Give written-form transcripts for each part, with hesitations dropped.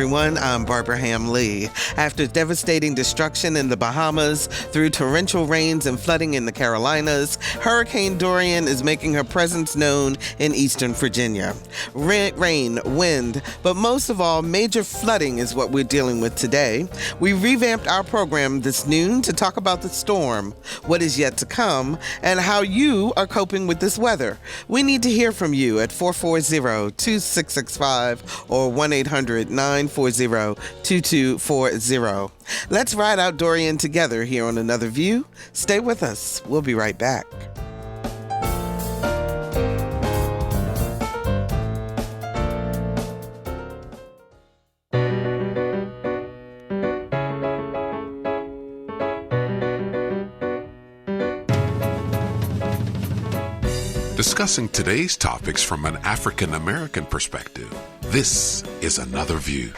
everyone. I'm Barbara Ham-Lee. After devastating destruction in the Bahamas, through torrential rains and flooding in the Carolinas, Hurricane Dorian is making her presence known in eastern Virginia. Rain, wind, but most of all, major flooding is what we're dealing with today. We revamped our program this noon to talk about the storm, what is yet to come, and how you are coping with this weather. We need to hear from you at 440-2665 or 1-800-940-2240. Let's ride out Dorian together here on Another View. Stay with us. We'll be right back. Discussing today's topics from an African-American perspective, this is Another View.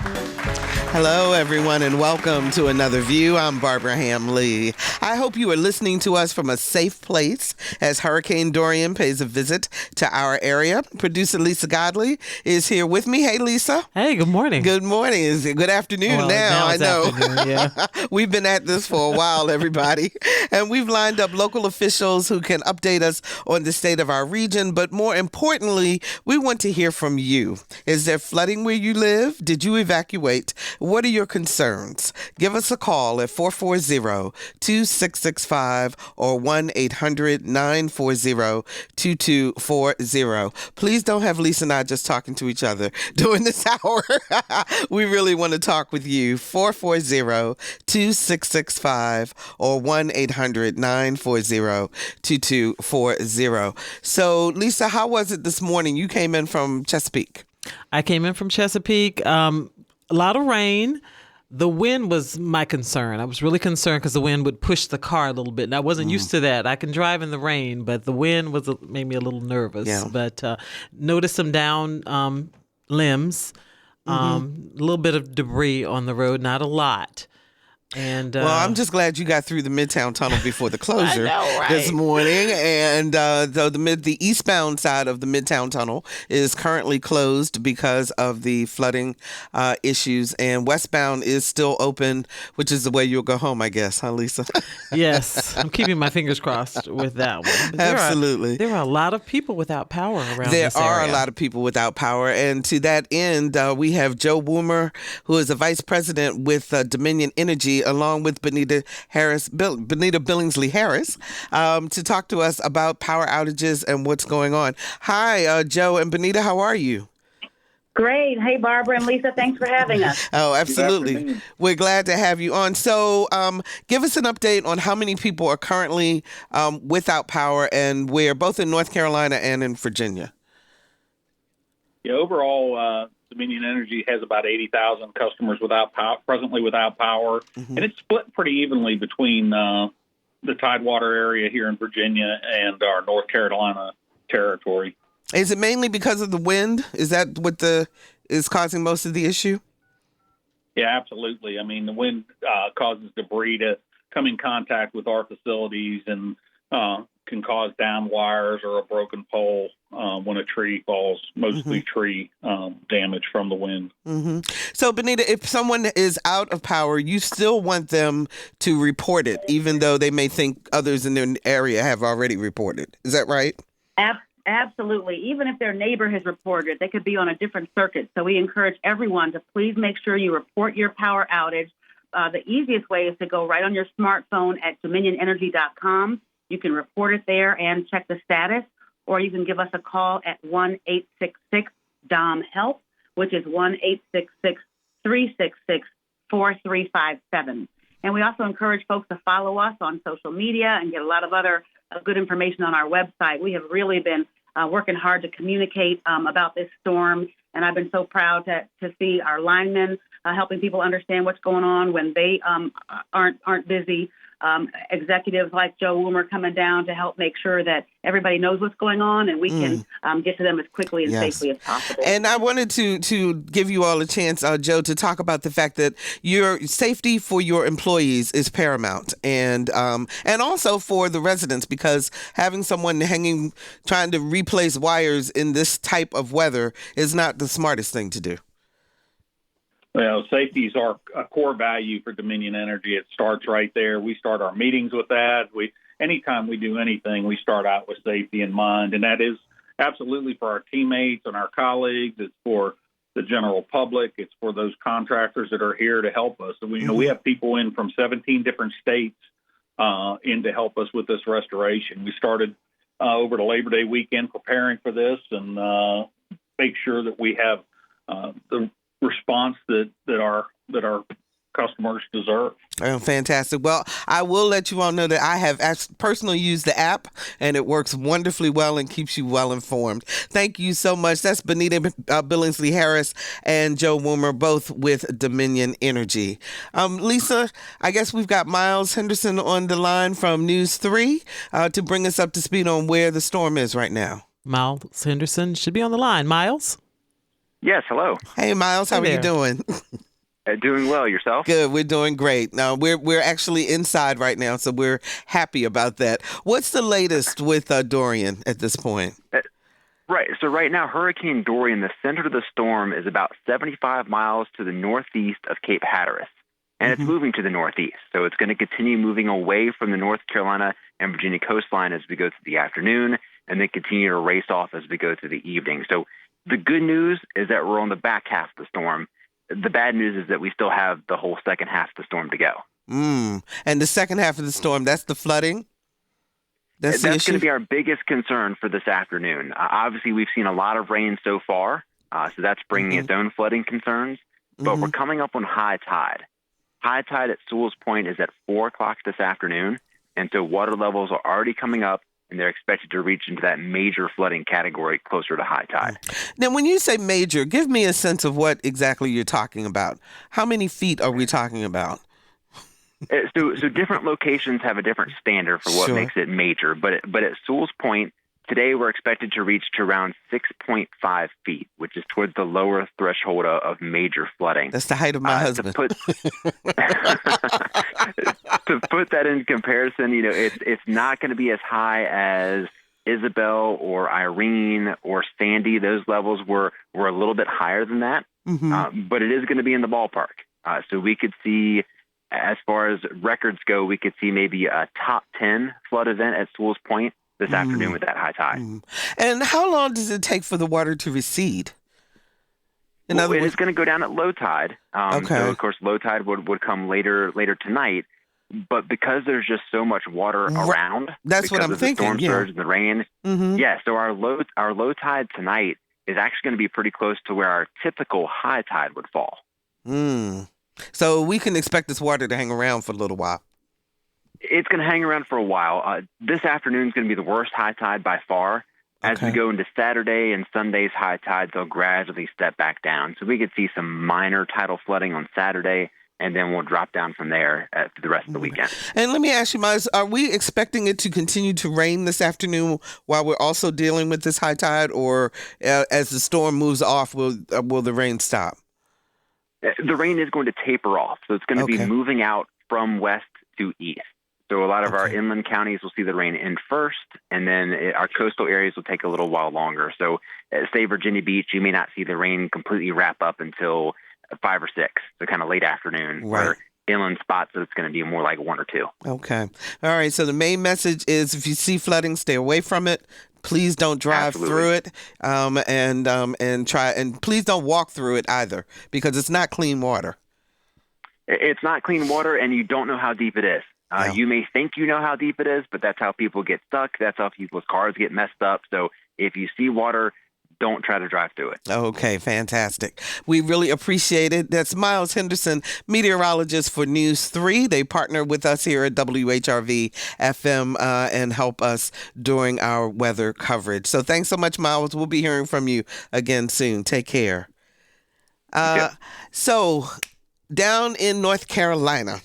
Hello, everyone, and welcome to Another View. I'm Barbara Ham-Lee. I hope you are listening to us from a safe place as Hurricane Dorian pays a visit to our area. Producer Lisa Godley is here with me. Hey, Lisa. Hey, good morning. Good morning. Is it good afternoon now? I know. Yeah. We've been at this for a while, everybody. And we've lined up local officials who can update us on the state of our region. But more importantly, we want to hear from you. Is there flooding where you live? Did you evacuate? What are your concerns? Give us a call at 440-2665 or 1-800-940-2240. Please don't have Lisa and I just talking to each other during this hour. We really want to talk with you. 440-2665 or 1-800-940-2240. So, Lisa, how was it this morning? You came in from Chesapeake. I came in from Chesapeake. A lot of rain. The wind was my concern. I was really concerned because the wind would push the car a little bit. And I wasn't used to that. I can drive in the rain, but the wind made me a little nervous. Yeah. But noticed some down limbs, a little bit of debris on the road, not a lot. And well, I'm just glad you got through the Midtown Tunnel before the closure this morning. And though the eastbound side of the Midtown Tunnel is currently closed because of the flooding issues, and westbound is still open, which is the way you'll go home, I guess, huh, Lisa? Yes, I'm keeping my fingers crossed with that one. Absolutely. There are a lot of people without power around There this are area. a lot of people without power. And to that end, we have Joe Woomer, who is a vice president with Dominion Energy, along with Benita Billingsley Harris, to talk to us about power outages and what's going on. Hi, Joe and Benita, how are you? Great. Hey, Barbara and Lisa, thanks for having us. Oh, absolutely. We're glad to have you on. So give us an update on how many people are currently without power and where, both in North Carolina and in Virginia. Yeah, overall, Dominion Energy has about 80,000 customers presently without power, and it's split pretty evenly between the Tidewater area here in Virginia and our North Carolina territory. Is it mainly because of the wind? Is that what is causing most of the issue? Yeah, absolutely. I mean, the wind causes debris to come in contact with our facilities and can cause down wires or a broken pole when a tree falls, mostly tree damage from the wind. So, Benita, if someone is out of power, you still want them to report it, even though they may think others in their area have already reported. Is that right? Absolutely. Even if their neighbor has reported, they could be on a different circuit. So we encourage everyone to please make sure you report your power outage. The easiest way is to go right on your smartphone at dominionenergy.com. You can report it there and check the status, or you can give us a call at 1-866-DOM-HELP, which is 1-866-366-4357. And we also encourage folks to follow us on social media and get a lot of other good information on our website. We have really been working hard to communicate about this storm, and I've been so proud to see our linemen helping people understand what's going on when they aren't busy. Executives like Joe Woomer coming down to help make sure that everybody knows what's going on and we can get to them as quickly and safely as possible. And I wanted to give you all a chance, Joe, to talk about the fact that your safety for your employees is paramount, and also for the residents, because having someone trying to replace wires in this type of weather is not the smartest thing to do. Well, safety is a core value for Dominion Energy. It starts right there. We start our meetings with that. Anytime we do anything, we start out with safety in mind, and that is absolutely for our teammates and our colleagues. It's for the general public. It's for those contractors that are here to help us. And we have people in from 17 different states in to help us with this restoration. We started over the Labor Day weekend preparing for this and make sure that we have the response that our customers deserve. Oh, fantastic. Well, I will let you all know that I have personally used the app, and it works wonderfully well and keeps you well informed. Thank you so much. That's Benita Billingsley Harris and Joe Woomer, both with Dominion Energy. Lisa, I guess we've got Miles Henderson on the line from News 3 to bring us up to speed on where the storm is right now. Miles Henderson should be on the line. Miles? Yes, hello. Hey, Miles, how are you doing? Doing well. Yourself? Good. We're doing great. Now we're actually inside right now, so we're happy about that. What's the latest with Dorian at this point? Right. So right now, Hurricane Dorian, the center of the storm is about 75 miles to the northeast of Cape Hatteras, and it's moving to the northeast. So it's going to continue moving away from the North Carolina and Virginia coastline as we go through the afternoon, and then continue to race off as we go through the evening. So the good news is that we're on the back half of the storm. The bad news is that we still have the whole second half of the storm to go. And the second half of the storm, that's the flooding? That's going to be our biggest concern for this afternoon. Obviously, we've seen a lot of rain so far, so that's bringing its own flooding concerns. But we're coming up on high tide. High tide at Sewell's Point is at 4 o'clock this afternoon, and so water levels are already coming up, and they're expected to reach into that major flooding category closer to high tide. Now, when you say major, give me a sense of what exactly you're talking about. How many feet are we talking about? So different locations have a different standard for what makes it major. But at Sewell's Point, today we're expected to reach to around 6.5 feet, which is towards the lower threshold of major flooding. That's the height of my husband. To put that in comparison, it's not going to be as high as Isabel or Irene or Sandy. Those levels were a little bit higher than that, but it is going to be in the ballpark. So we could see, as far as records go, we could see maybe a top 10 flood event at Sewell's Point this afternoon with that high tide. And how long does it take for the water to recede? It is going to go down at low tide. So, of course, low tide would come later tonight. But because there's just so much water around, that's what I'm thinking. The storm surge and the rain. So our low tide tonight is actually going to be pretty close to where our typical high tide would fall. So we can expect this water to hang around for a little while. It's going to hang around for a while. This afternoon is going to be the worst high tide by far. As we go into Saturday and Sunday's high tides, they'll gradually step back down. So we could see some minor tidal flooding on Saturday, and then we'll drop down from there for the rest of the weekend. And let me ask you, Miles, are we expecting it to continue to rain this afternoon while we're also dealing with this high tide, or as the storm moves off, will the rain stop? The rain is going to taper off, so it's going to be moving out from west to east. So a lot of our inland counties will see the rain in first, and then our coastal areas will take a little while longer. So say Virginia Beach, you may not see the rain completely wrap up until 5 or 6, so kind of late afternoon. Where inland spots, it's going to be more like 1 or 2. Okay. All right. So the main message is, if you see flooding, stay away from it. Please don't drive through it, and please don't walk through it either, because it's not clean water. It's not clean water, and you don't know how deep it is. You may think you know how deep it is, but that's how people get stuck. That's how people's cars get messed up. So if you see water, don't try to drive through it. Okay, fantastic. We really appreciate it. That's Miles Henderson, meteorologist for News 3. They partner with us here at WHRV FM and help us during our weather coverage. So thanks so much, Miles. We'll be hearing from you again soon. Take care. So down in North Carolina,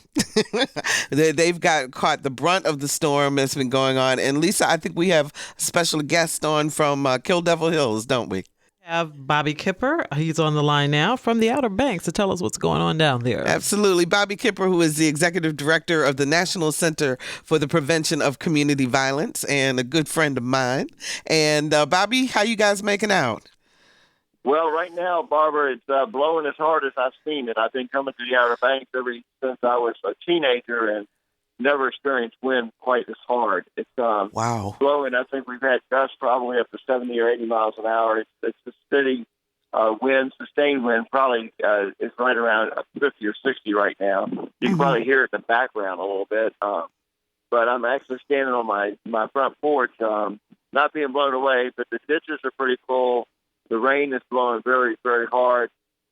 they've caught the brunt of the storm that's been going on. And Lisa, I think we have a special guest on from Kill Devil Hills, don't we? We have Bobby Kipper. He's on the line now from the Outer Banks to tell us what's going on down there. Absolutely. Bobby Kipper, who is the executive director of the National Center for the Prevention of Community Violence and a good friend of mine. And Bobby, how you guys making out? Well, right now, Barbara, it's blowing as hard as I've seen it. I've been coming to the Outer Banks ever since I was a teenager and never experienced wind quite as hard. It's Wow. blowing. I think we've had gusts probably up to 70 or 80 miles an hour. It's a steady wind, sustained wind, probably is right around 50 or 60 right now. You can probably hear it in the background a little bit. But I'm actually standing on my front porch, not being blown away, but the ditches are pretty full. The rain is blowing very, very hard.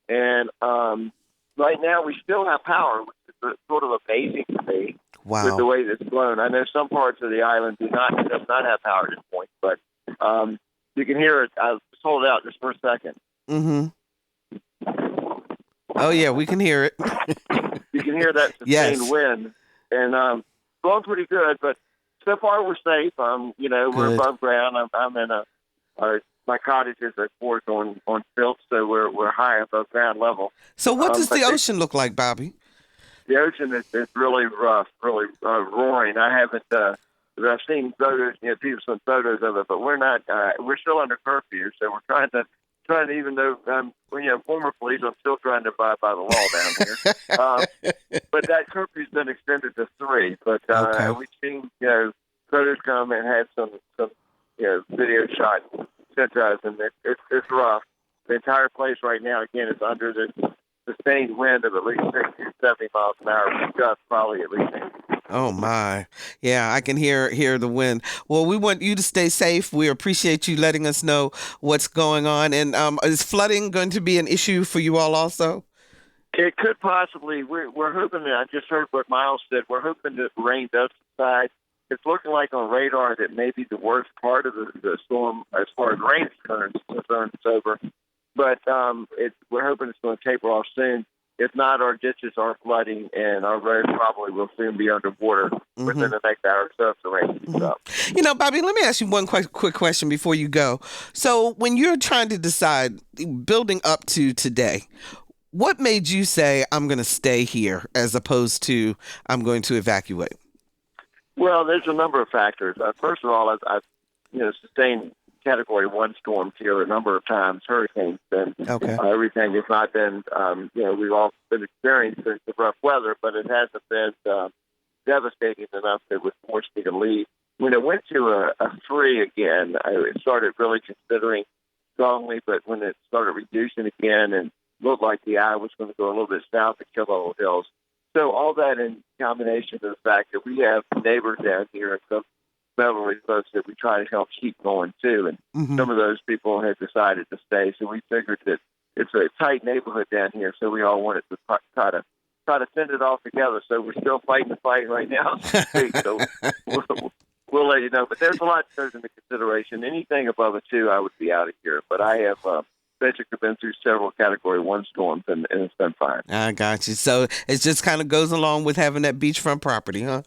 And right now we still have power, which is sort of amazing to me. Wow. With the way that's blown. I know some parts of the island does not have power at this point, but you can hear it. I'll just hold it out just for a second. Oh, yeah, we can hear it. You can hear that sustained wind. And blowing pretty good, but so far we're safe. We're above ground. I'm in my cottage is, of course, on stilts, so we're high above ground level. So what does the ocean look like, Bobby? The ocean is really rough, really roaring. I haven't. I've seen photos, people send photos of it, but we're not. We're still under curfew, so we're trying to. Even though I'm former police, I'm still trying to abide by the law down here. But that curfew's been extended to 3. But we've seen photos come and had some video shot sent to us, and it's rough. The entire place right now, again, is under this sustained wind of at least 60 or 70 miles an hour. Gusts probably at least 80. Oh, my. Yeah, I can hear the wind. Well, we want you to stay safe. We appreciate you letting us know what's going on. And is flooding going to be an issue for you all also? It could possibly. We're hoping, I just heard what Miles said, we're hoping that rain does subside. It's looking like on radar that maybe the worst part of the storm, as far as rain is concerned, is over. But we're hoping it's going to taper off soon. If not, our ditches are flooding, and our roads probably will soon be underwater within the next hour or so if the rain keeps up. Bobby, let me ask you one quick question before you go. So when you're trying to decide, building up to today, what made you say, I'm going to stay here as opposed to I'm going to evacuate? Well, there's a number of factors. First of all, I've sustained Category 1 storms here a number of times, hurricanes, and everything has not been, we've all been experiencing the rough weather, but it hasn't been devastating enough that it would force me to leave. When it went to a 3 again, I started really considering strongly, but when it started reducing again and looked like the eye was going to go a little bit south of Kilo Hills. So all that in combination with the fact that we have neighbors down here and some elderly folks that we try to help keep going too, and some of those people have decided to stay. So we figured that it's a tight neighborhood down here, so we all wanted to try to send it all together. So we're still fighting the fight right now. So we'll let you know. But there's a lot that goes into consideration. Anything above a 2, I would be out of here. But I have basically been through several Category 1 storms, and it's been fine. I got you. So it just kind of goes along with having that beachfront property, huh?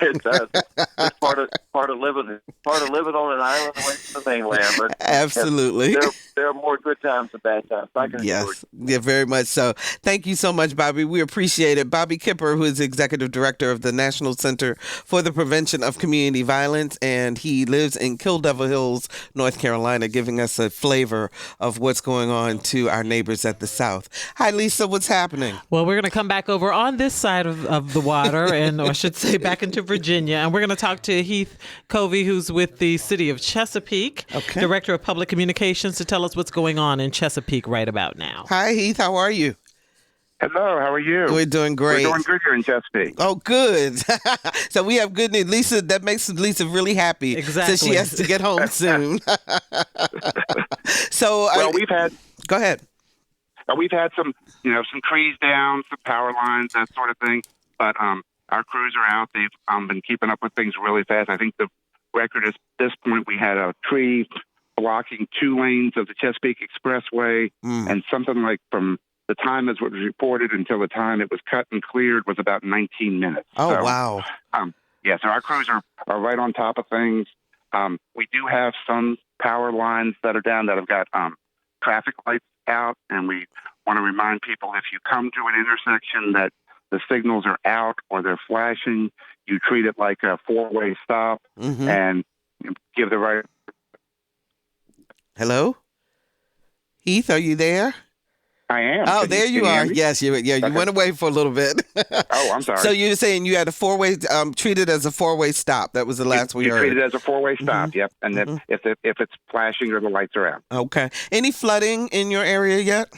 It does. It's part of living on an island away from the mainland. But absolutely, there are more good times than bad times. Yes, yeah, very much so. Thank you so much, Bobby. We appreciate it. Bobby Kipper, who is Executive Director of the National Center for the Prevention of Community Violence, and he lives in Kill Devil Hills, North Carolina, giving us a flavor of what's going on to our neighbors at the South. Hi, Lisa. What's happening? Well, we're going to come back over on this side of the water, or I should say back into Virginia, and we're going to talk to Heath Covey, who's with the City of Chesapeake, Director of Public Communications, to tell us what's going on in Chesapeake right about now. Hi, Heath. How are you? Hello, how are you? We're doing great. We're doing good here in Chesapeake. Oh, good. So we have good news. Lisa, that makes Lisa really happy. Exactly. So she has to get home soon. So we've had... Go ahead. We've had some trees down, some power lines, that sort of thing. But our crews are out. They've been keeping up with things really fast. I think the record is, at this point, we had a tree blocking 2 lanes of the Chesapeake Expressway, and something like from the time as was reported until the time it was cut and cleared was about 19 minutes. Oh, so, wow. So our crews are right on top of things. We do have some power lines that are down that have got traffic lights out, and we want to remind people, if you come to an intersection that the signals are out or they're flashing, you treat it like a 4-way stop and give the right... Hello? Heath, are you there? I am. Oh, there you are. Yes, you went away for a little bit. Oh, I'm sorry. So you're saying you had a four-way, treated as a four-way stop. That was the last we heard. Treated as a four-way stop, yep. And then if it's flashing or the lights are out. Okay. Any flooding in your area yet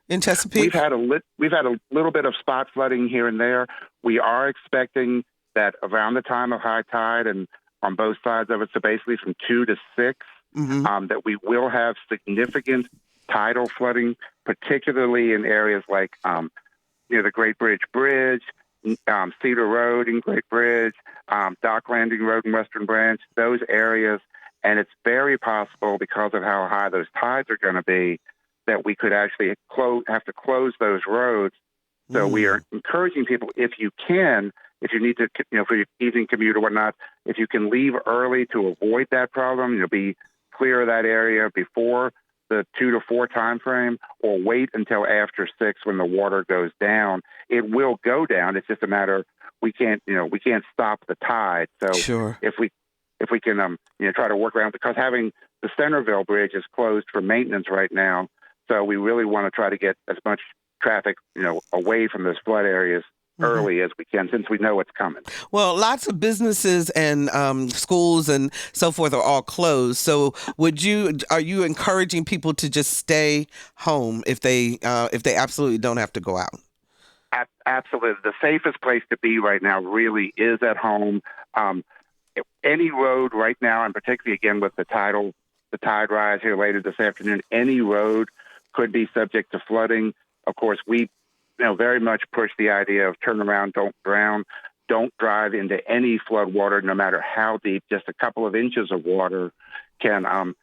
in Chesapeake? We've had a little bit of spot flooding here and there. We are expecting that around the time of high tide and on both sides of it, so basically from 2 to 6, that we will have significant tidal flooding, particularly in areas like near the Great Bridge Bridge, Cedar Road in Great Bridge, Dock Landing Road in Western Branch, those areas. And it's very possible, because of how high those tides are going to be, that we could actually have to close those roads. So we are encouraging people, if you need to, for your evening commute or whatnot, if you can leave early to avoid that problem, be clear of that area before the 2 to 4 time frame, or wait until after 6 when the water goes down. It will go down. It's just a matter we can't stop the tide. So sure. if we can try to work around, because having the Centerville Bridge is closed for maintenance right now, so we really want to try to get as much traffic away from those flood areas early as we can, since we know what's coming. Well, lots of businesses and schools and so forth are all closed. So are you encouraging people to just stay home if they absolutely don't have to go out? Absolutely. The safest place to be right now really is at home. Any road right now, and particularly again with the tide rise here later this afternoon, any road could be subject to flooding. Of course, we very much push the idea of turn around, don't drown, don't drive into any flood water, no matter how deep. Just a couple of inches of water can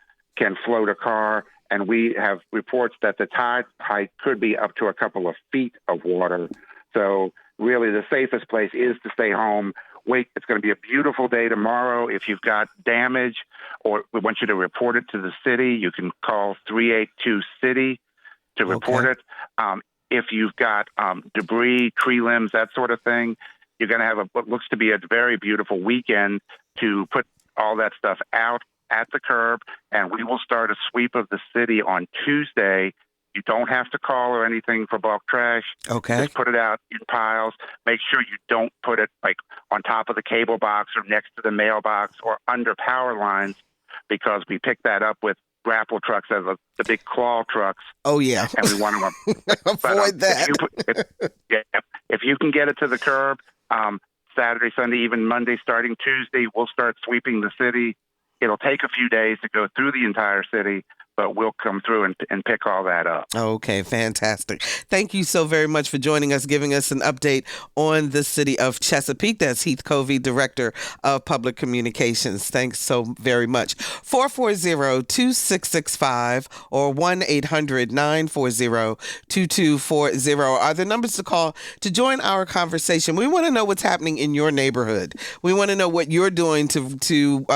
float a car. And we have reports that the tide height could be up to a couple of feet of water. So really the safest place is to stay home. Wait, it's going to be a beautiful day tomorrow. If you've got damage, or we want you to report it to the city, you can call 382-CITY to report it. If you've got debris, tree limbs, that sort of thing, you're going to have what looks to be a very beautiful weekend to put all that stuff out at the curb, and we will start a sweep of the city on Tuesday. You don't have to call or anything for bulk trash. Okay. Just put it out in piles. Make sure you don't put it like on top of the cable box or next to the mailbox or under power lines, because we pick that up with grapple trucks, as the big claw trucks. Oh, yeah. And we want to avoid that. If you can get it to the curb, Saturday, Sunday, even Monday, starting Tuesday, we'll start sweeping the city. It'll take a few days to go through the entire city, but we'll come through and pick all that up. Okay, fantastic. Thank you so very much for joining us, giving us an update on the city of Chesapeake. That's Heath Covey, Director of Public Communications. Thanks so very much. 440-2665 or 1-800-940-2240 are the numbers to call to join our conversation. We want to know what's happening in your neighborhood. We want to know what you're doing to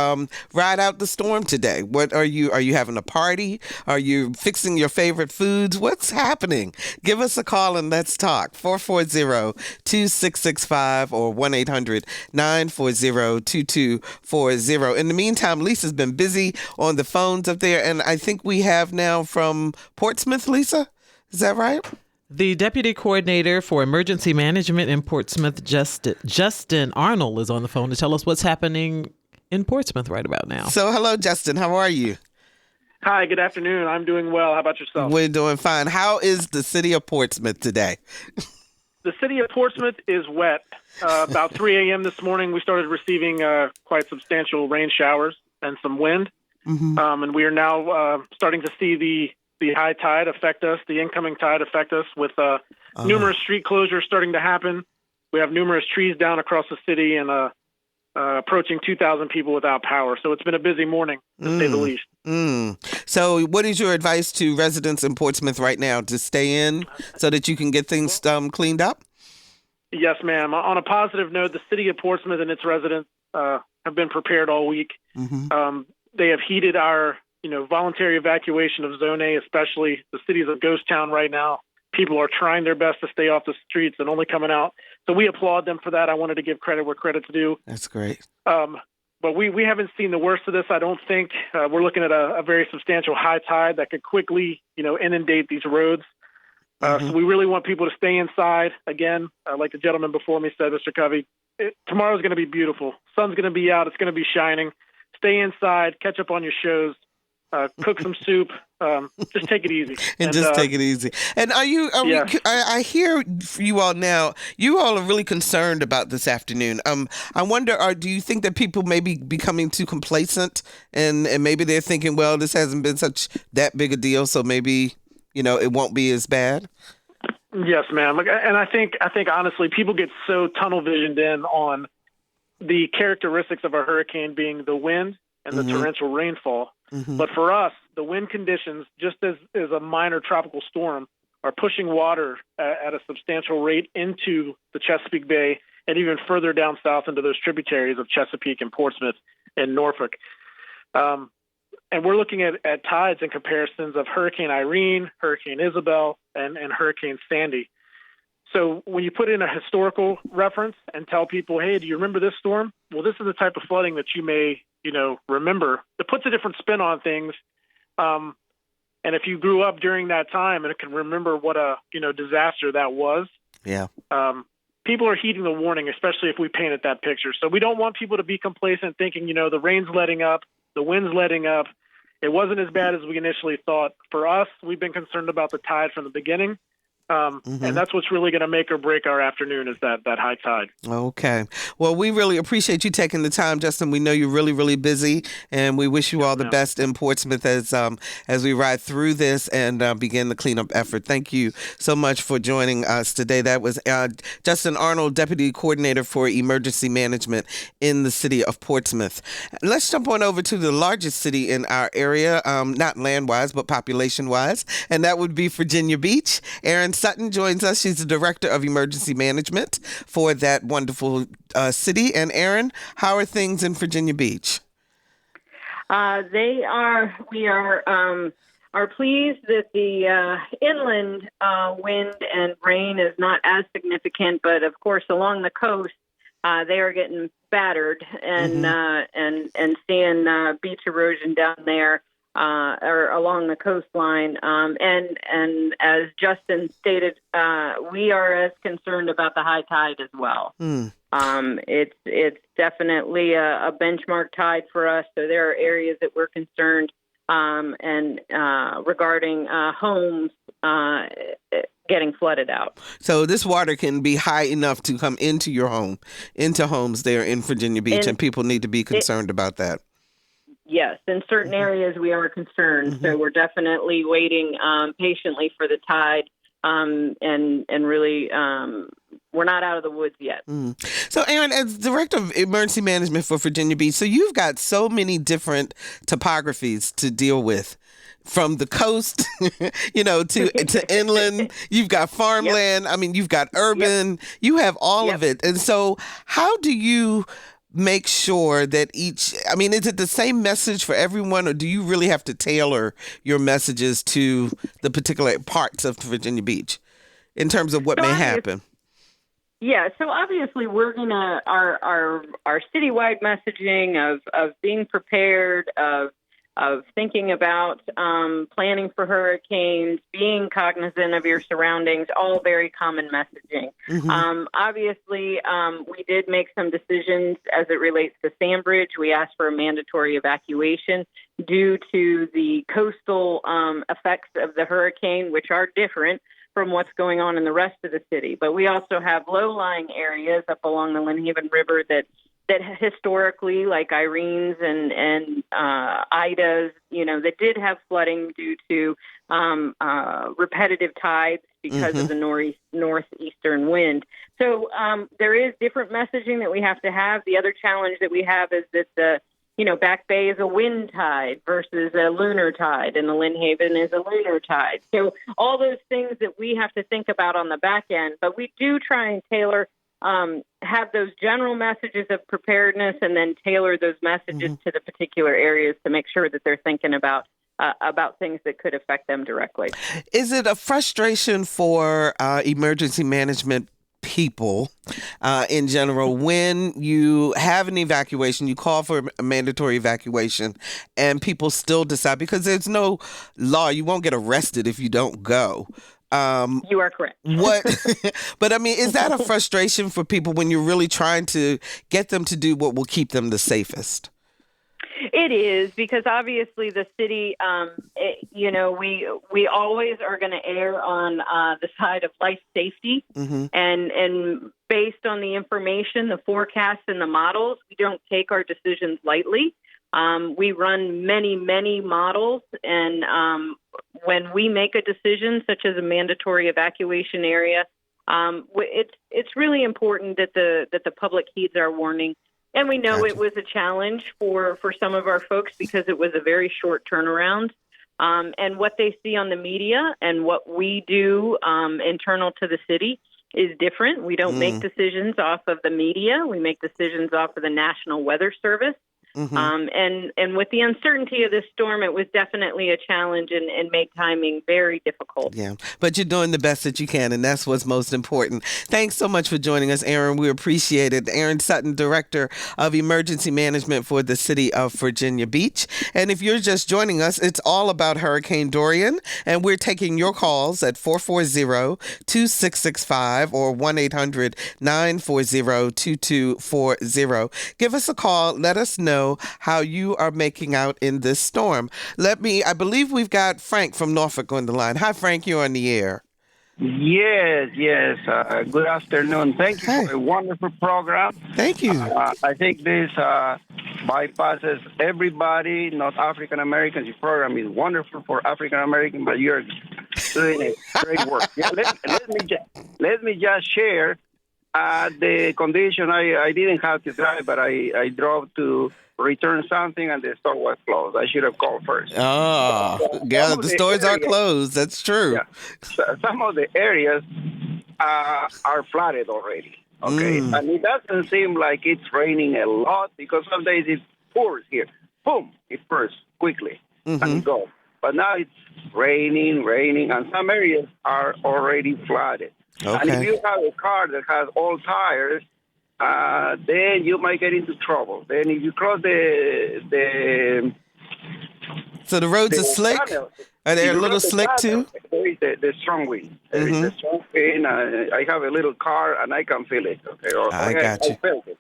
ride out the storm today. What are you having a party? Are you fixing your favorite foods? What's happening? Give us a call and let's talk. 440-2665 or 1-800-940-2240. In the meantime, Lisa's been busy on the phones up there, and I think we have now from Portsmouth, Lisa? Is that right? The Deputy Coordinator for Emergency Management in Portsmouth, Justin Arnold, is on the phone to tell us what's happening in Portsmouth right about now. So hello, Justin. How are you? Hi, good afternoon. I'm doing well. How about yourself? We're doing fine. How is the city of Portsmouth today? The city of Portsmouth is wet. About 3 a.m. this morning, we started receiving quite substantial rain showers and some wind. And we are now starting to see the high tide affect us, the incoming tide affect us, with numerous street closures starting to happen. We have numerous trees down across the city and approaching 2,000 people without power. So it's been a busy morning, to say the least. So what is your advice to residents in Portsmouth right now? To stay in so that you can get things cleaned up? Yes, ma'am. On a positive note, the city of Portsmouth and its residents have been prepared all week. They have heeded our voluntary evacuation of Zone A, especially. The city is a ghost town right now. People are trying their best to stay off the streets and only coming out. So we applaud them for that. I wanted to give credit where credit's due. That's great. But we haven't seen the worst of this, I don't think. We're looking at a very substantial high tide that could quickly, inundate these roads. So we really want people to stay inside. Again, like the gentleman before me said, Mr. Covey, tomorrow's going to be beautiful. Sun's going to be out. It's going to be shining. Stay inside. Catch up on your shows. Cook some soup. Just take it easy. And just take it easy. And I hear you all now, you all are really concerned about this afternoon. I wonder, do you think that people may be becoming too complacent and maybe they're thinking, well, this hasn't been that big a deal, so maybe, it won't be as bad? Yes, ma'am. And I think honestly, people get so tunnel visioned in on the characteristics of a hurricane being the wind and the torrential rainfall. But for us, the wind conditions, just as a minor tropical storm, are pushing water at a substantial rate into the Chesapeake Bay and even further down south into those tributaries of Chesapeake and Portsmouth and Norfolk. And we're looking at tides and comparisons of Hurricane Irene, Hurricane Isabel, and Hurricane Sandy. So when you put in a historical reference and tell people, hey, do you remember this storm? Well, this is the type of flooding that you may, remember. It puts a different spin on things. And if you grew up during that time and can remember what a, disaster that was, people are heeding the warning, especially if we painted that picture. So we don't want people to be complacent thinking, the rain's letting up, the wind's letting up. It wasn't as bad as we initially thought. For us, we've been concerned about the tide from the beginning. And that's what's really going to make or break our afternoon is that high tide. Okay. Well, we really appreciate you taking the time, Justin. We know you're really, really busy, and we wish you all the best in Portsmouth as we ride through this and begin the cleanup effort. Thank you so much for joining us today. That was Justin Arnold, Deputy Coordinator for Emergency Management in the city of Portsmouth. Let's jump on over to the largest city in our area, not land-wise, but population-wise, and that would be Virginia Beach. Erin Sutton joins us. She's the Director of Emergency Management for that wonderful city. And Erin, how are things in Virginia Beach? We are pleased that the inland wind and rain is not as significant, but of course along the coast they are getting battered and seeing beach erosion down there. Or along the coastline. And as Justin stated, we are as concerned about the high tide as well. It's definitely a benchmark tide for us. So there are areas that we're concerned and regarding homes getting flooded out. So this water can be high enough to come into your home, into homes there in Virginia Beach, and people need to be concerned about that. Yes, in certain areas we are concerned, so we're definitely waiting patiently for the tide, and really we're not out of the woods yet. So, Erin, as Director of Emergency Management for Virginia Beach, so you've got so many different topographies to deal with. From the coast, to inland, you've got farmland. I mean, you've got urban. You have all of it, and so how do you make sure that is it the same message for everyone, or do you really have to tailor your messages to the particular parts of Virginia Beach in terms of what may happen? Yeah, so obviously we're gonna our citywide messaging of being prepared, of thinking about planning for hurricanes, being cognizant of your surroundings, all very common messaging. Obviously, we did make some decisions as it relates to Sandbridge. We asked for a mandatory evacuation due to the coastal effects of the hurricane, which are different from what's going on in the rest of the city. But we also have low-lying areas up along the Lynnhaven River that historically, like Irene's and Ida's, that did have flooding due to repetitive tides because of the northeastern wind. So there is different messaging that we have to have. The other challenge that we have is that the Back Bay is a wind tide versus a lunar tide, and the Lynnhaven is a lunar tide. So all those things that we have to think about on the back end, but we do try and tailor have those general messages of preparedness and then tailor those messages to the particular areas to make sure that they're thinking about things that could affect them directly. Is it a frustration for emergency management people in general when you have an evacuation, you call for a mandatory evacuation, and people still decide, because there's no law, you won't get arrested if you don't go. You are correct. What? But I mean, is that a frustration for people when you're really trying to get them to do what will keep them the safest? It is, because obviously the city, we always are going to err on the side of life safety, and based on the information, the forecasts, and the models, we don't take our decisions lightly. We run many models, and when we make a decision, such as a mandatory evacuation area, it's really important that the public heeds our warning. And we know it was a challenge for some of our folks because it was a very short turnaround. And what they see on the media and what we do internal to the city is different. We don't make decisions off of the media. We make decisions off of the National Weather Service. And with the uncertainty of this storm, it was definitely a challenge and made timing very difficult. Yeah, but you're doing the best that you can, and that's what's most important. Thanks so much for joining us, Aaron. We appreciate it. Aaron Sutton, Director of Emergency Management for the City of Virginia Beach. And if you're just joining us, it's all about Hurricane Dorian, and we're taking your calls at 440-2665 or 1-800-940-2240. Give us a call. Let us know how you are making out in this storm. I believe we've got Frank from Norfolk on the line. Hi, Frank, you're on the air. Yes. Good afternoon. Thank you for a wonderful program. Thank you. I think this bypasses everybody, not African Americans. Your program is wonderful for African Americans, but you're doing a great work. Yeah, let me just share the condition. I didn't have to drive, but I drove to return something, and the store was closed. I should have called first. The stores are closed. That's true. Yeah. Some of the areas are flooded already. Okay, and it doesn't seem like it's raining a lot, because some days it pours here. Boom, it pours quickly and it goes. But now it's raining, and some areas are already flooded. Okay. And if you have a car that has old tires, then you might get into trouble. Then if you cross so the roads are slick? Are they a little slick too? There is the strong wind. There is the strong wind. I have a little car and I can feel it. Okay, I got you. I felt it.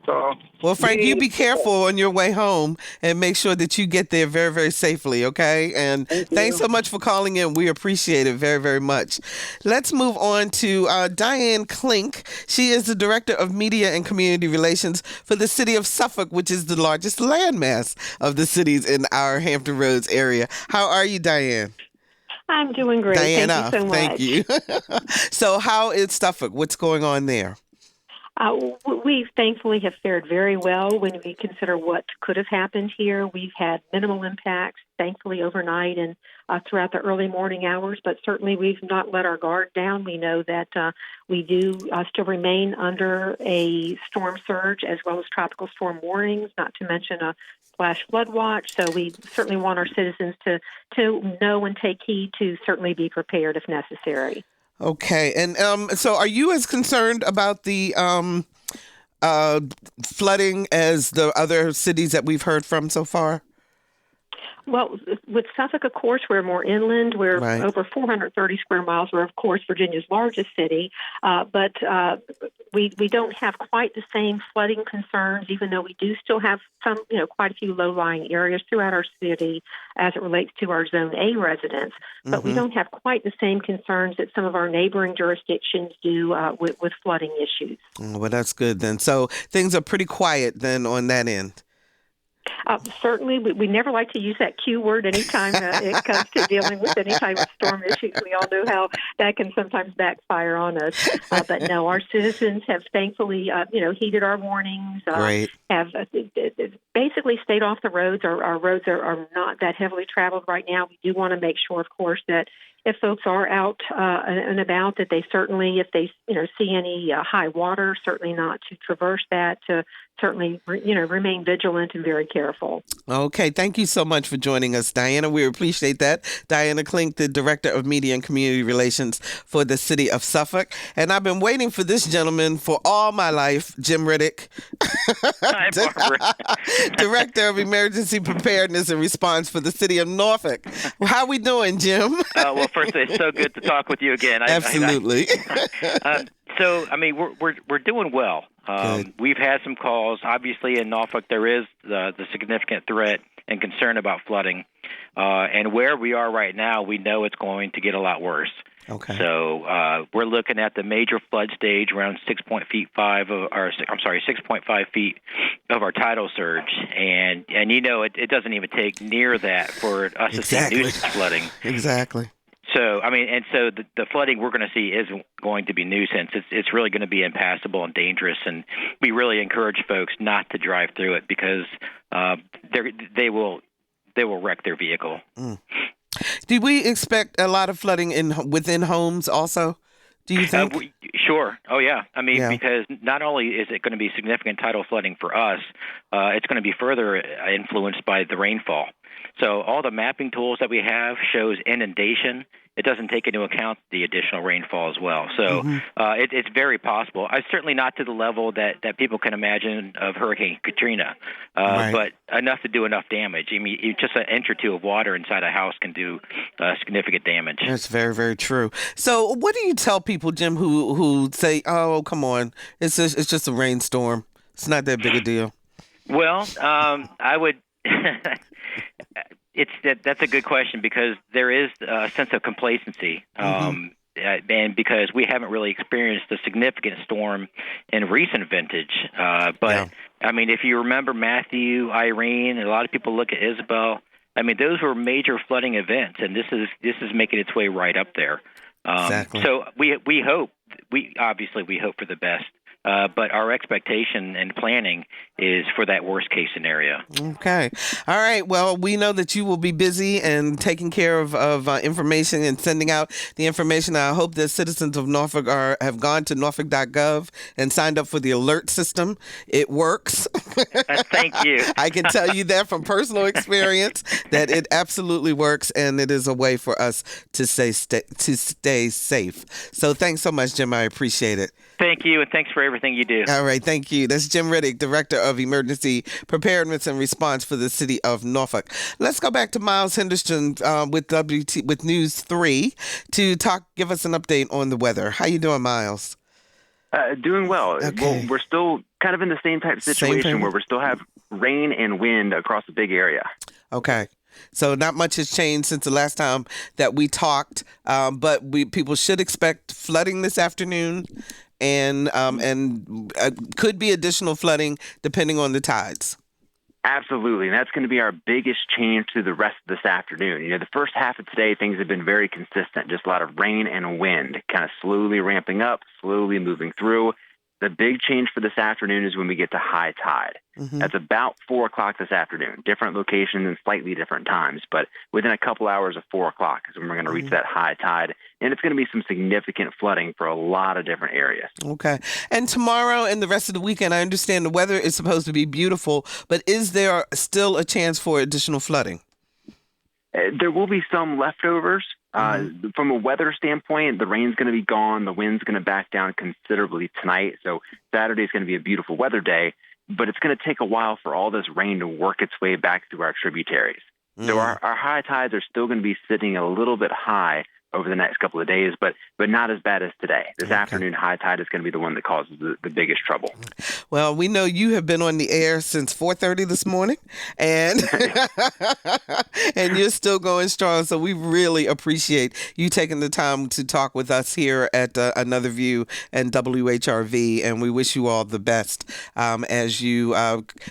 So, well, Frank, you be careful on your way home and make sure that you get there very, very safely, okay? And thanks so much for calling in. We appreciate it very, very much. Let's move on to Diane Klink. She is the Director of Media and Community Relations for the City of Suffolk, which is the largest landmass of the cities in our Hampton Roads area. How are you, Diane? I'm doing great. Diana, thank you so much. Thank you. So how is Suffolk? What's going on there? We thankfully have fared very well when we consider what could have happened here. We've had minimal impacts, thankfully, overnight and throughout the early morning hours, but certainly we've not let our guard down. We know that we do still remain under a storm surge as well as tropical storm warnings, not to mention a flash flood watch. So we certainly want our citizens to know and take heed to certainly be prepared if necessary. Okay. And so are you as concerned about the flooding as the other cities that we've heard from so far? Well, with Suffolk, of course, we're more inland. We're over 430 square miles. We're, of course, Virginia's largest city. But we don't have quite the same flooding concerns, even though we do still have some, quite a few low-lying areas throughout our city as it relates to our Zone A residents. But we don't have quite the same concerns that some of our neighboring jurisdictions do with flooding issues. Well, that's good then. So things are pretty quiet then on that end. Certainly, we never like to use that Q word anytime it comes to dealing with any type of storm issues. We all know how that can sometimes backfire on us. But no, our citizens have thankfully, heeded our warnings, have basically stayed off the roads. Our roads are not that heavily traveled right now. We do want to make sure, of course, that if folks are out and about, that they certainly, if they see any high water, certainly not to traverse that, to certainly remain vigilant and very careful. Okay, thank you so much for joining us, Diana. We appreciate that. Diana Klink, the Director of Media and Community Relations for the City of Suffolk. And I've been waiting for this gentleman for all my life, Jim Riddick. Hi, Barbara. Director of Emergency Preparedness and Response for the City of Norfolk. How we doing, Jim? Well, first, it's so good to talk with you again. Absolutely. So, I mean, we're doing well. We've had some calls. Obviously, in Norfolk, there is the significant threat and concern about flooding. And where we are right now, we know it's going to get a lot worse. Okay. So we're looking at the major flood stage around 6.5 feet of our tidal surge, and it doesn't even take near that for us to see nuisance flooding. Exactly. So the flooding we're going to see isn't going to be nuisance. It's really going to be impassable and dangerous, and we really encourage folks not to drive through it because they will wreck their vehicle. Mm. Do we expect a lot of flooding within homes also? Do you think? Sure. Oh, yeah. I mean, because not only is it going to be significant tidal flooding for us, it's going to be further influenced by the rainfall. So all the mapping tools that we have shows inundation. It doesn't take into account the additional rainfall as well. So it's very possible. Certainly not to the level that people can imagine of Hurricane Katrina, but enough to do enough damage. I mean, just an inch or two of water inside a house can do significant damage. That's very, very true. So what do you tell people, Jim, who say, oh, come on, it's just a rainstorm. It's not that big a deal. Well, I would... That's a good question because there is a sense of complacency, and because we haven't really experienced a significant storm in recent vintage. I mean, if you remember Matthew, Irene, and a lot of people look at Isabel. I mean, those were major flooding events, and this is making its way right up there. Exactly. So we hope for the best. But our expectation and planning is for that worst case scenario. Okay. All right. Well, we know that you will be busy and taking care of information and sending out the information. I hope that citizens of Norfolk have gone to norfolk.gov and signed up for the alert system. It works. Thank you. I can tell you that from personal experience that it absolutely works, and it is a way for us to stay safe. So thanks so much, Jim. I appreciate it. Thank you, and thanks for everything you do. All right, thank you. That's Jim Riddick, Director of Emergency Preparedness and Response for the City of Norfolk. Let's go back to Miles Henderson with News 3 to give us an update on the weather. How you doing, Miles? Doing well. Okay. Well, we're still kind of in the same type of situation where we still have rain and wind across a big area. Okay. So not much has changed since the last time that we talked, but people should expect flooding this afternoon. And could be additional flooding depending on the tides. Absolutely, and that's going to be our biggest change to the rest of this afternoon. The first half of today, things have been very consistent, just a lot of rain and wind, kind of slowly ramping up, slowly moving through. The big change for this afternoon is when we get to high tide. Mm-hmm. That's about 4 o'clock this afternoon. Different locations and slightly different times, but within a couple hours of 4 o'clock is when we're going to reach that high tide, and it's going to be some significant flooding for a lot of different areas. Okay. And tomorrow and the rest of the weekend, I understand the weather is supposed to be beautiful, but is there still a chance for additional flooding? There will be some leftovers. From a weather standpoint, the rain's going to be gone. The wind's going to back down considerably tonight. So Saturday's going to be a beautiful weather day, but it's going to take a while for all this rain to work its way back through our tributaries. So our high tides are still going to be sitting a little bit high over the next couple of days, but not as bad as today. This afternoon, high tide is going to be the one that causes the biggest trouble. Well, we know you have been on the air since 4:30 this morning, and and you're still going strong. So we really appreciate you taking the time to talk with us here at Another View and WHRV, and we wish you all the best as you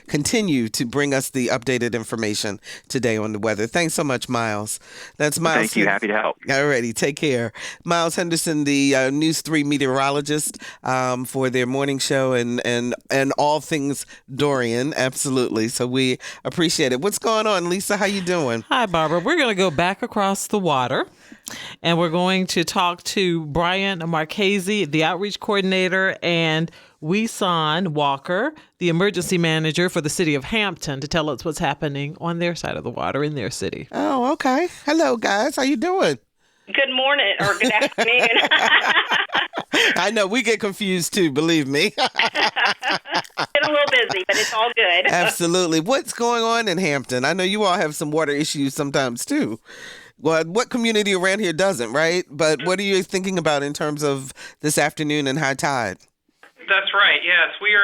continue to bring us the updated information today on the weather. Thanks so much, Miles. That's Miles. Thank you. Happy to help. All righty. righty. Take care. Miles Henderson, the News 3 meteorologist, for their morning show and all things Dorian. Absolutely. So we appreciate it. What's going on, Lisa? How you doing? Hi, Barbara. We're going to go back across the water, and we're going to talk to Brian Marchese, the outreach coordinator, and Weeson Walker, the emergency manager for the city of Hampton, to tell us what's happening on their side of the water in their city. Oh, okay. Hello, guys. How you doing? Good morning or good afternoon. I know we get confused too, believe me. Been a little busy, but it's all good. Absolutely. What's going on in Hampton? I know you all have some water issues sometimes too. Well, what community around here doesn't, right? But what are you thinking about in terms of this afternoon and high tide? That's right. Yes, we're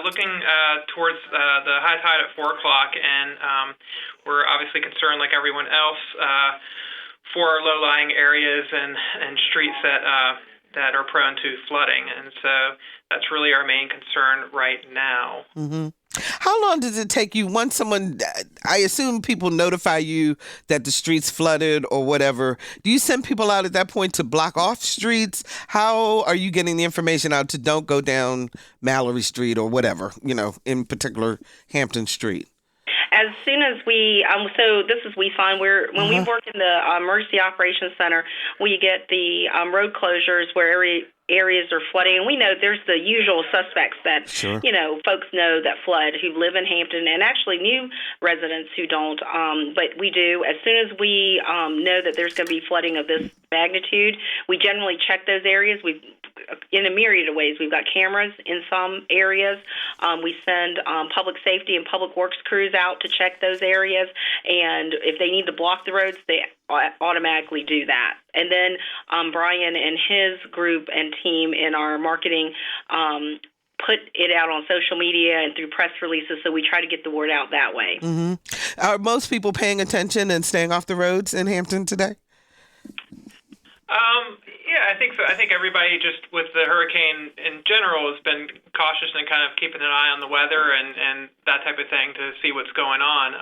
looking towards the high tide at 4 o'clock, and we're obviously concerned, like everyone else, for low-lying areas and streets that are prone to flooding, and so that's really our main concern right now. Mm-hmm. How long does it take you once someone, I assume people notify you that the street's flooded or whatever, do you send people out at that point to block off streets? How are you getting the information out to don't go down Mallory Street or whatever, in particular Hampton Street? As soon as we, so this is Weeson. When we work in the Emergency Operations Center, we get the road closures where areas are flooding, and we know there's the usual suspects that, folks know that flood who live in Hampton, and actually new residents who don't, but we do. As soon as we know that there's going to be flooding of this magnitude, we generally check those areas. In a myriad of ways. We've got cameras in some areas. We send public safety and public works crews out to check those areas, and if they need to block the roads, they automatically do that. And then Brian and his group and team in our marketing put it out on social media and through press releases, so we try to get the word out that way. Mm-hmm. Are most people paying attention and staying off the roads in Hampton today? Yeah, I think so. I think everybody just with the hurricane in general has been cautious and kind of keeping an eye on the weather and that type of thing to see what's going on.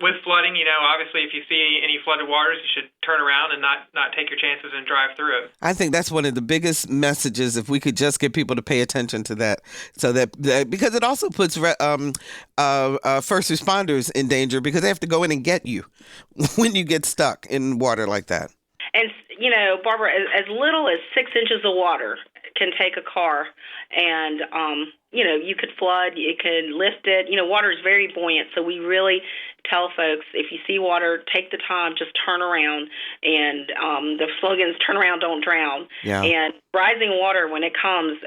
With flooding, obviously if you see any flooded waters, you should turn around and not take your chances and drive through it. I think that's one of the biggest messages, if we could just get people to pay attention to that, so that because it also puts first responders in danger because they have to go in and get you when you get stuck in water like that. And, Barbara, as little as 6 inches of water can take a car, and you could flood, you can lift it. Water is very buoyant, so we really tell folks, if you see water, take the time, just turn around. And the slogan is turn around, don't drown. Yeah. And rising water, when it comes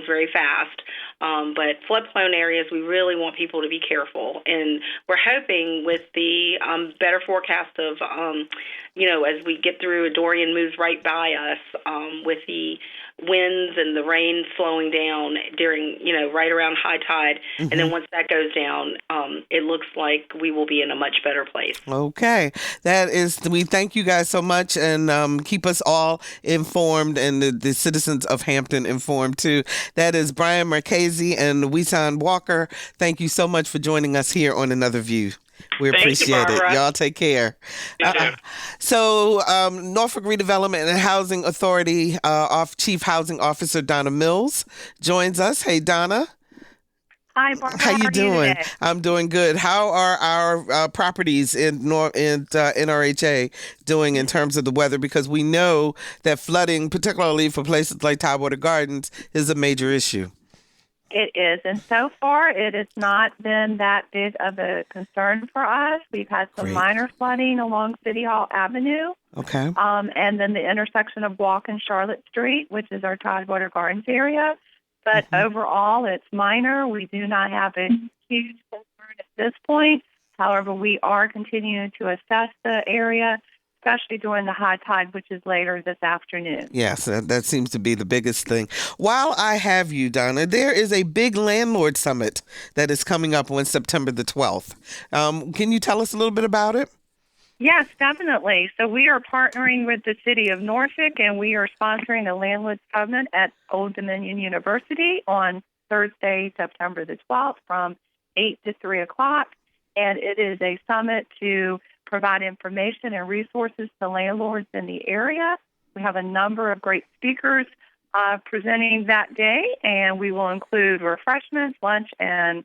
very fast. But flood-prone areas, we really want people to be careful. And we're hoping with the better forecast of, as we get through, Dorian moves right by us with the winds and the rain slowing down during, right around high tide. Mm-hmm. And then once that goes down, it looks like we will be in a much better place. Okay. We thank you guys so much, and keep us all informed and the citizens of Hampton informed too. That is Brian Marchese and Weeson Walker. Thank you so much for joining us here on Another View. We appreciate it. Y'all take care. So Norfolk Redevelopment and Housing Authority Chief Housing Officer Donna Mills joins us. Hey, Donna. Hi, Barbara. How you doing? Today? I'm doing good. How are our properties in NRHA doing in terms of the weather? Because we know that flooding, particularly for places like Tidewater Gardens, is a major issue. It is, and so far it has not been that big of a concern for us. We've had some minor flooding along City Hall Avenue. Okay. And then the intersection of Walk and Charlotte Street, which is our Tidewater Gardens area. But overall, it's minor. We do not have a huge concern at this point. However, we are continuing to assess the area, especially during the high tide, which is later this afternoon. Yes, that seems to be the biggest thing. While I have you, Donna, there is a big landlord summit that is coming up on September the 12th. Can you tell us a little bit about it? Yes, definitely. So we are partnering with the city of Norfolk, and we are sponsoring the Landlord Summit at Old Dominion University on Thursday, September the 12th from 8 to 3 o'clock. and it is a summit to provide information and resources to landlords in the area. We have a number of great speakers presenting that day, and we will include refreshments, lunch, and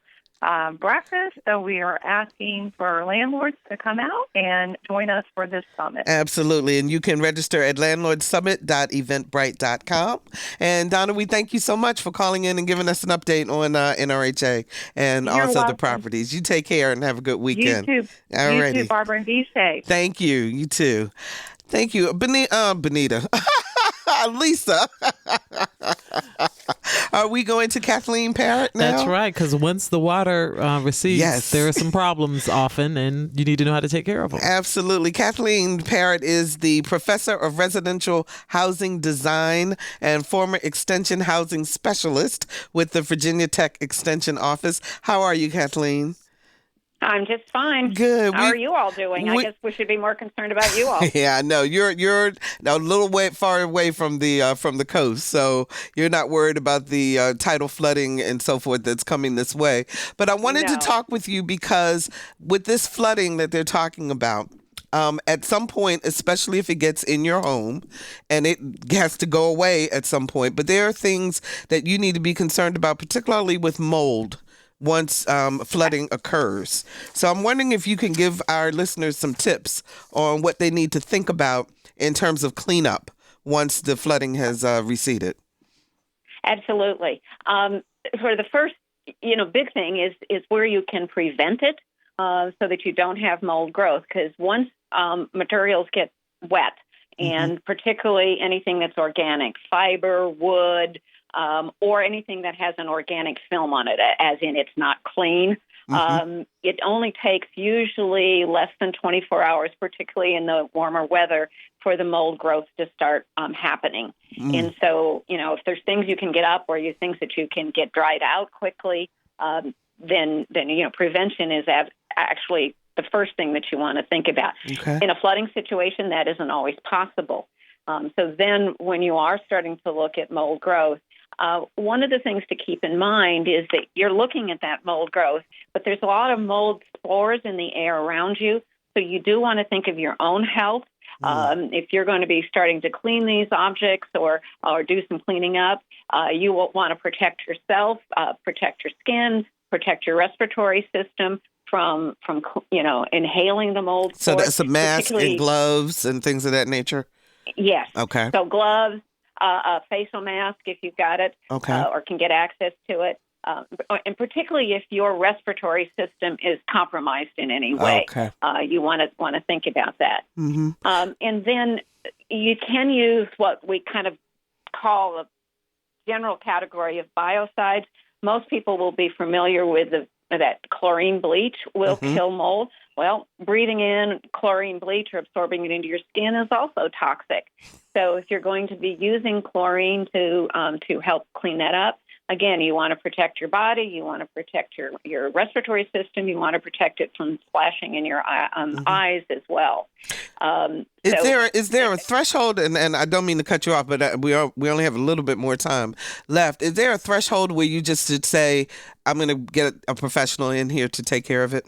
breakfast. So we are asking for landlords to come out and join us for this summit. Absolutely. And you can register at landlordsummit.eventbrite.com. And Donna, we thank you so much for calling in and giving us an update on NRHA and You're also welcome. the properties. You take care and have a good weekend. You too. Alrighty. You too, Barbara, and be safe. Thank you. You too. Thank you. Benita. Lisa. Are we going to Kathleen Parrott now? That's right, because once the water recedes, there are some problems often, and you need to know how to take care of them. Absolutely. Kathleen Parrott is the professor of residential housing design and former extension housing specialist with the Virginia Tech Extension Office. How are you, Kathleen? I'm just fine. Good. How are you all doing? I guess we should be more concerned about you all. Yeah, I know. You're a little far away from the coast, so you're not worried about the tidal flooding and so forth that's coming this way. But I wanted to talk with you because with this flooding that they're talking about, at some point, especially if it gets in your home, and it has to go away at some point, but there are things that you need to be concerned about, particularly with mold once flooding occurs. So I'm wondering if you can give our listeners some tips on what they need to think about in terms of cleanup once the flooding has receded. Absolutely. For the first, big thing is where you can prevent it so that you don't have mold growth. Because once materials get wet, and particularly anything that's organic, fiber, wood, or anything that has an organic film on it, as in it's not clean. It only takes usually less than 24 hours, particularly in the warmer weather, for the mold growth to start happening. And so, if there's things you can get up or you things that you can get dried out quickly, then prevention is actually the first thing that you want to think about. Okay. In a flooding situation, that isn't always possible. So then when you are starting to look at mold growth, one of the things to keep in mind is that you're looking at that mold growth, but there's a lot of mold spores in the air around you. So you do want to think of your own health. If you're going to be starting to clean these objects or do some cleaning up, you will want to protect yourself, protect your skin, protect your respiratory system from inhaling the mold. So that's a mask and gloves and things of that nature? Yes. Okay. So gloves, a facial mask if you've got it, or can get access to it. And particularly if your respiratory system is compromised in any way, you want to think about that. And then you can use what we kind of call a general category of biocides. Most people will be familiar with that chlorine bleach will kill mold. Well, breathing in chlorine bleach or absorbing it into your skin is also toxic. So if you're going to be using chlorine to help clean that up, again, you want to protect your body, you want to protect your respiratory system, you want to protect it from splashing in your eyes as well. Is there a threshold, and I don't mean to cut you off, but we only have a little bit more time left. Is there a threshold where you just should say, I'm going to get a professional in here to take care of it?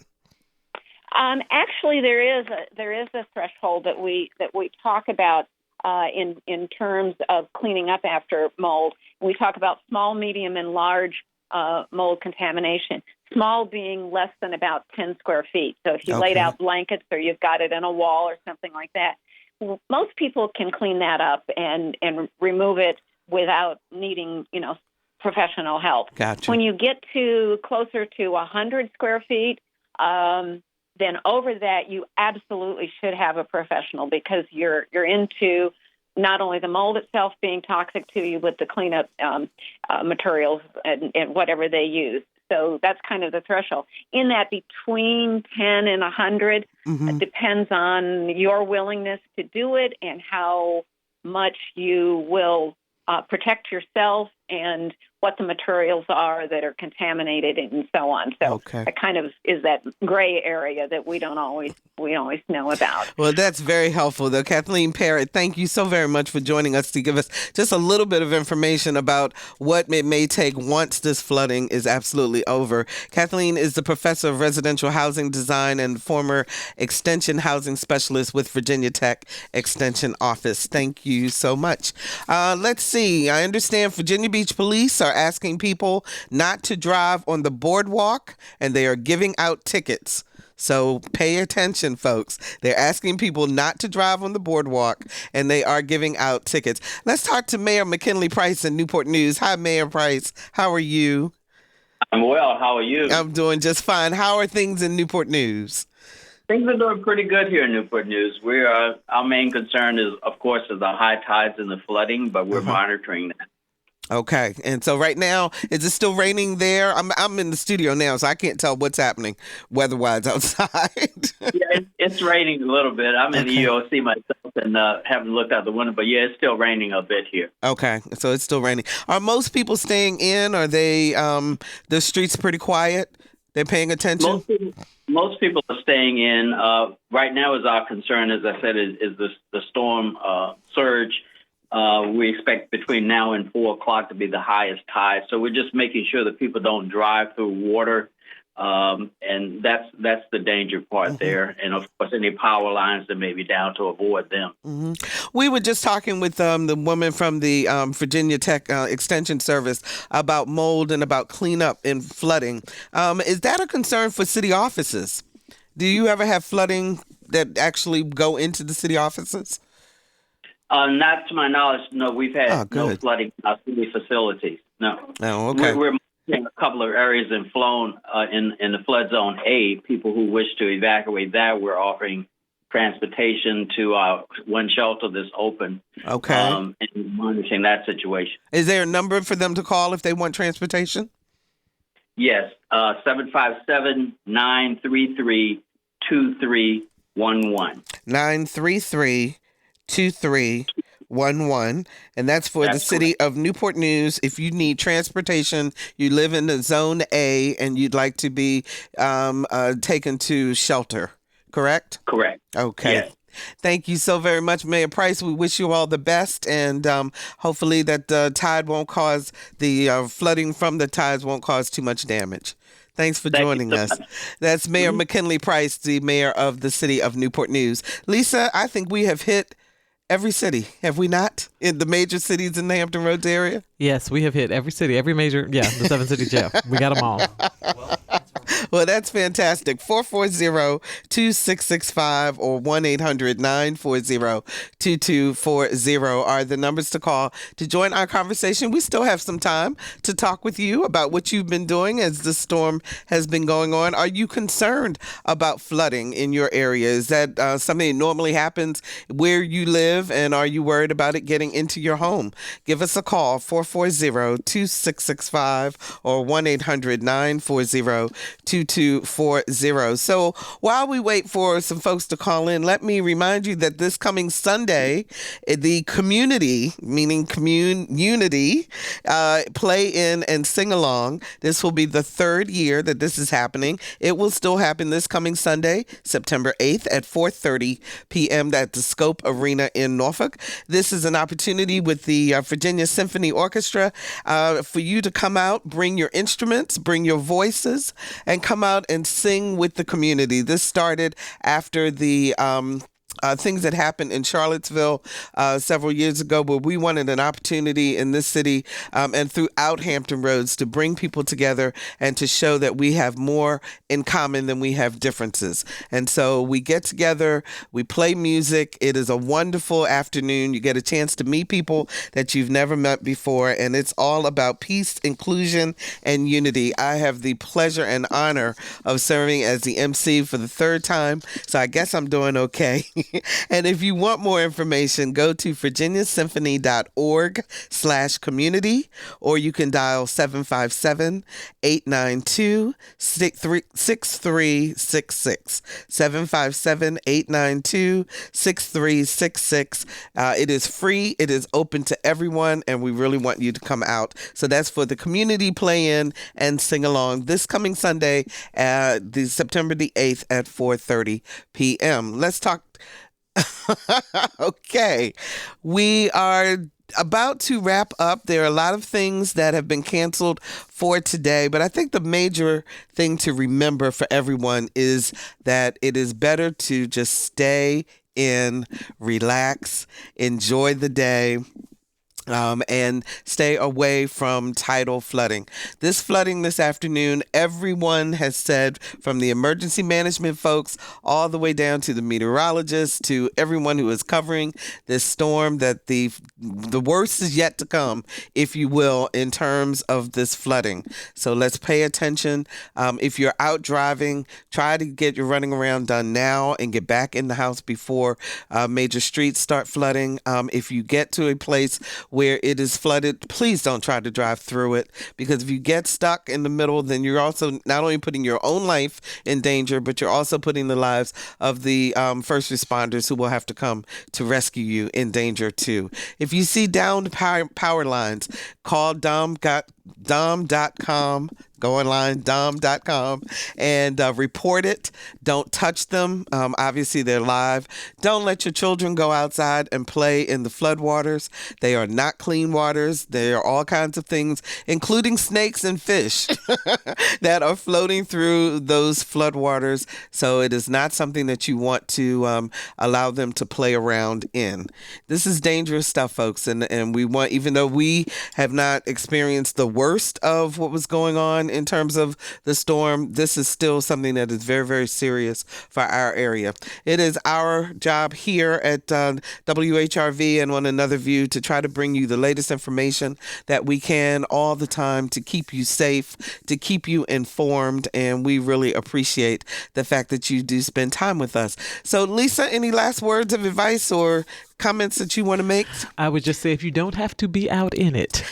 Actually, there is a threshold that we talk about in terms of cleaning up after mold. We talk about small, medium, and large mold contamination. Small being less than about 10 square feet. So if you laid out blankets or you've got it in a wall or something like that, most people can clean that up and remove it without needing professional help. Gotcha. When you get to closer to 100 square feet, then over that, you absolutely should have a professional because you're into not only the mold itself being toxic to you, but the cleanup materials and whatever they use. So that's kind of the threshold. In that between 10 and 100, it depends on your willingness to do it and how much you will protect yourself and what the materials are that are contaminated and so on. So it kind of is that gray area that we always know about. Well, that's very helpful, though. Kathleen Parrott, thank you so very much for joining us to give us just a little bit of information about what it may take once this flooding is absolutely over. Kathleen is the professor of residential housing design and former extension housing specialist with Virginia Tech Extension Office. Thank you so much. Let's see. I understand Virginia Beach Police are asking people not to drive on the boardwalk, and they are giving out tickets. So pay attention, folks. They're asking people not to drive on the boardwalk, and they are giving out tickets. Let's talk to Mayor McKinley Price in Newport News. Hi, Mayor Price. How are you? I'm well. How are you? I'm doing just fine. How are things in Newport News? Things are doing pretty good here in Newport News. Our main concern is, of course, the high tides and the flooding, but we're monitoring that. Okay. And so right now, is it still raining there? I'm in the studio now, so I can't tell what's happening weather-wise outside. Yeah, it's raining a little bit. I'm in the EOC myself and haven't looked out the window, but yeah, it's still raining a bit here. Okay. So it's still raining. Are most people staying in? Are they, the streets pretty quiet? They're paying attention? Most people are staying in. Right now is our concern, as I said, is the storm surge. We expect between now and 4 o'clock to be the highest tide. So we're just making sure that people don't drive through water. And that's the danger part there. And, of course, any power lines that may be down to avoid them. We were just talking with the woman from the Virginia Tech Extension Service about mold and about cleanup and flooding. Is that a concern for city offices? Do you ever have flooding that actually go into the city offices? Not to my knowledge, no. We've had no flooding in our city facilities. No. Oh, okay. We're in a couple of areas and flown in the flood zone A. People who wish to evacuate that, we're offering transportation to one shelter that's open. Okay. And monitoring that situation. Is there a number for them to call if they want transportation? Yes, 757-933-2311. 933-2311, and that's for the city of Newport News. If you need transportation, you live in the Zone A, and you'd like to be taken to shelter, correct? Correct. Okay. Yes. Thank you so very much, Mayor Price. We wish you all the best, and hopefully that the tide won't cause the flooding from the tides won't cause too much damage. Thanks for joining us. That's Mayor McKinley Price, the mayor of the city of Newport News. Lisa, I think we have hit every city, have we not? In the major cities in the Hampton Roads area? Yes, we have hit every city, every major, the 7 city jail. We got them all. Well, that's fantastic. 440-2665 or 1-800-940-2240 are the numbers to call to join our conversation. We still have some time to talk with you about what you've been doing as the storm has been going on. Are you concerned about flooding in your area? Is that something that normally happens where you live, and are you worried about it getting into your home? Give us a call, 440-2665 or 1-800-940-2240. So while we wait for some folks to call in, let me remind you that this coming Sunday, the community, meaning Unity, play in and sing along. This will be the third year that this is happening. It will still happen this coming Sunday, September 8th at 4:30 p.m. at the Scope Arena in Norfolk. This is an opportunity with the Virginia Symphony Orchestra for you to come out, bring your instruments, bring your voices, and come out and sing with the community. This started after the things that happened in Charlottesville several years ago, where we wanted an opportunity in this city and throughout Hampton Roads to bring people together and to show that we have more in common than we have differences. And so we get together, we play music. It is a wonderful afternoon. You get a chance to meet people that you've never met before, and it's all about peace, inclusion, and unity. I have the pleasure and honor of serving as the MC for the third time, so I guess I'm doing okay. And if you want more information, go to virginiasymphony.org/community, or you can dial 757-892-6366. 757-892-6366. It is free. It is open to everyone, and we really want you to come out. So that's for the community play-in and sing-along this coming Sunday, the September the 8th at 4:30 p.m. Let's talk. Okay. We are about to wrap up. There are a lot of things that have been canceled for today, but I think the major thing to remember for everyone is that it is better to just stay in, relax, enjoy the day, and stay away from tidal flooding. This flooding this afternoon, everyone has said, from the emergency management folks all the way down to the meteorologists, to everyone who is covering this storm, that the worst is yet to come, if you will, in terms of this flooding. So let's pay attention. If you're out driving, try to get your running around done now and get back in the house before major streets start flooding. If you get to a place where it is flooded, please don't try to drive through it, because if you get stuck in the middle, then you're also not only putting your own life in danger, but you're also putting the lives of the first responders who will have to come to rescue you in danger too. If you see downed power lines, call dom.com. Go online, dom.com, and report it. Don't touch them. Obviously, they're live. Don't let your children go outside and play in the floodwaters. They are not clean waters. There are all kinds of things, including snakes and fish, that are floating through those floodwaters. So it is not something that you want to allow them to play around in. This is dangerous stuff, folks, and we want, even though we have not experienced the worst of what was going on in terms of the storm, this is still something that is very, very serious for our area. It is our job here at WHRV and on Another View to try to bring you the latest information that we can all the time to keep you safe, to keep you informed, and we really appreciate the fact that you do spend time with us. So, Lisa, any last words of advice or comments that you want to make? I would just say, if you don't have to be out in it,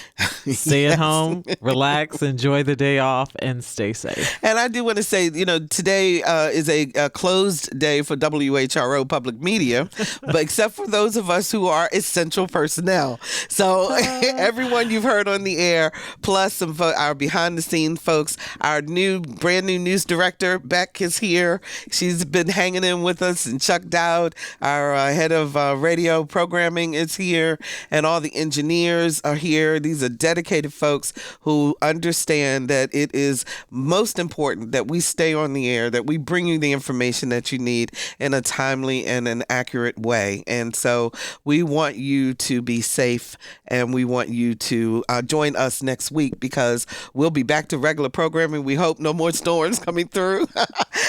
stay at home, relax, enjoy the day off, and stay safe. And I do want to say, today is a closed day for WHRO Public Media, but except for those of us who are essential personnel. So everyone you've heard on the air, plus some our behind-the-scenes folks, our brand new news director, Beck, is here. She's been hanging in with us, and Chuck Dowd, our head of radio programming, is here, and all the engineers are here. These are dedicated folks who understand that it is most important that we stay on the air, that we bring you the information that you need in a timely and an accurate way. And so we want you to be safe, and we want you to join us next week, because we'll be back to regular programming. We hope no more storms coming through.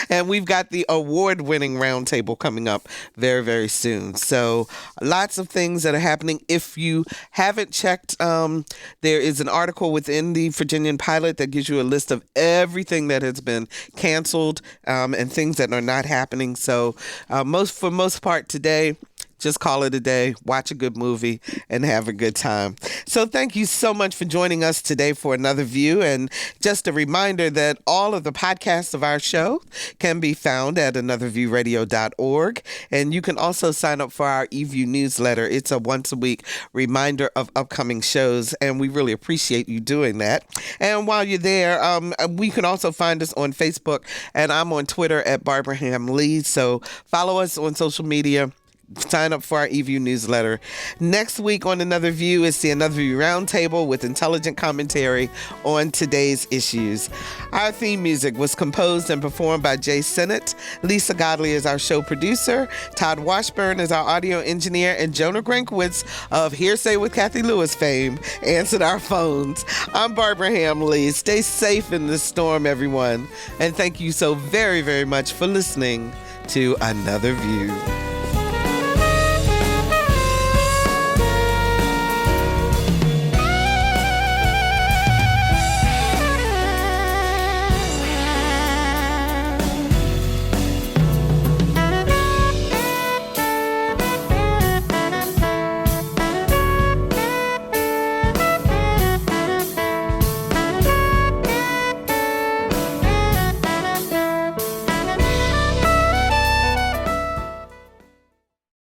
And we've got the award-winning roundtable coming up very, very soon. So lots of things that are happening. If you haven't checked, there is an article within the Virginian Pilot that gives you a list of everything that has been canceled and things that are not happening. So for most part today, just call it a day, watch a good movie, and have a good time. So thank you so much for joining us today for Another View. And just a reminder that all of the podcasts of our show can be found at anotherviewradio.org. And you can also sign up for our eView newsletter. It's a once-a-week reminder of upcoming shows, and we really appreciate you doing that. And while you're there, we can also find us on Facebook, and I'm on Twitter at Barbara Ham Lee. So follow us on social media. Sign up for our eView newsletter. Next week on Another View is the Another View Roundtable with intelligent commentary on today's issues. Our theme music was composed and performed by Jay Sennett. Lisa Godley is our show producer. Todd Washburn is our audio engineer. And Jonah Grankowitz of Hearsay with Kathy Lewis fame answered our phones. I'm Barbara Ham Lee. Stay safe in this storm, everyone. And thank you so very, very much for listening to Another View.